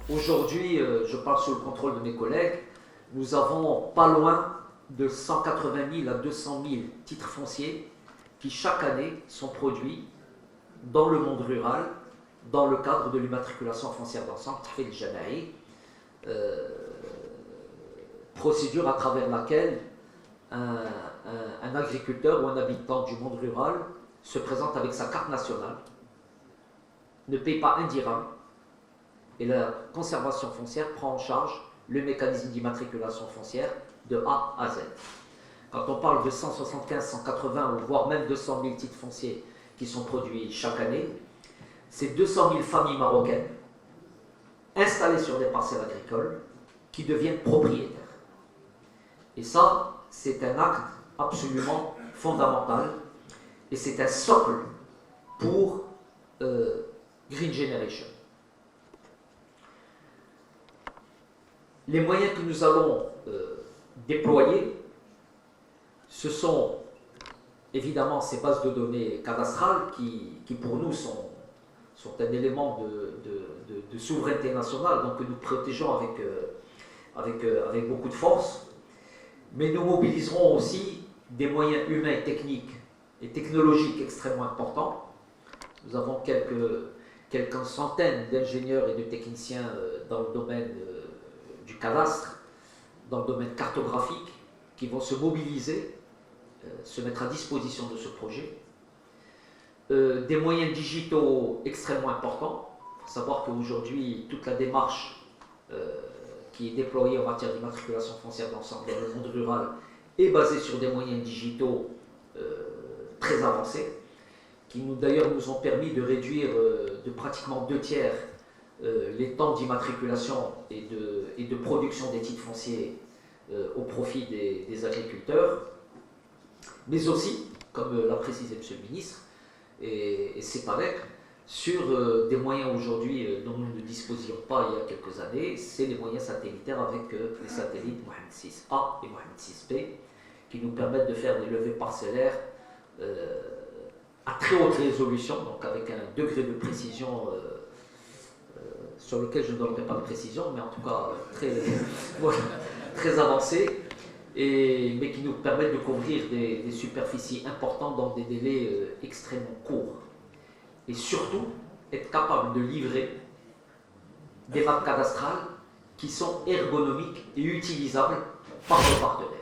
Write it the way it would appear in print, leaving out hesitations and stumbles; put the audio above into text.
Aujourd'hui, je parle sous le contrôle de mes collègues, nous avons pas loin de 180 000 à 200 000 titres fonciers qui chaque année sont produits dans le monde rural dans le cadre de l'immatriculation foncière d'ensemble, Tahfidh al-Jama'i, procédure à travers laquelle un agriculteur ou un habitant du monde rural se présente avec sa carte nationale, ne paye pas un dirham, et la conservation foncière prend en charge le mécanisme d'immatriculation foncière de A à Z. Quand on parle de 175, 180 ou voire même 200 000 titres fonciers qui sont produits chaque année, c'est 200 000 familles marocaines installées sur des parcelles agricoles qui deviennent propriétaires. Et ça, c'est un acte absolument fondamental et c'est un socle pour Green Generation. Les moyens que nous allons déployer, ce sont évidemment ces bases de données cadastrales qui pour nous sont un élément de souveraineté nationale, donc que nous protégeons avec beaucoup de force. Mais nous mobiliserons aussi des moyens humains, techniques et technologiques extrêmement importants. Nous avons quelques centaines d'ingénieurs et de techniciens dans le domaine du cadastre, dans le domaine cartographique, qui vont se mobiliser, se mettre à disposition de ce projet. Des moyens digitaux extrêmement importants. Il faut savoir qu'aujourd'hui, toute la démarche qui est déployée en matière d'immatriculation foncière d'ensemble dans le monde rural est basée sur des moyens digitaux très avancés, qui d'ailleurs nous ont permis de réduire de pratiquement 2/3 les temps d'immatriculation et de production des titres fonciers au profit des agriculteurs, mais aussi, comme l'a précisé M. le ministre, et c'est pareil, sur des moyens aujourd'hui dont nous ne disposions pas il y a quelques années, c'est les moyens satellitaires avec les satellites Mohamed 6A et Mohamed 6B, qui nous permettent de faire des levées parcellaires à très haute résolution, donc avec un degré de précision sur lequel je ne donnerai pas de précision, mais en tout cas très avancé, mais qui nous permettent de couvrir des superficies importantes dans des délais extrêmement courts. Et surtout, être capable de livrer des maps cadastrales qui sont ergonomiques et utilisables par nos partenaires.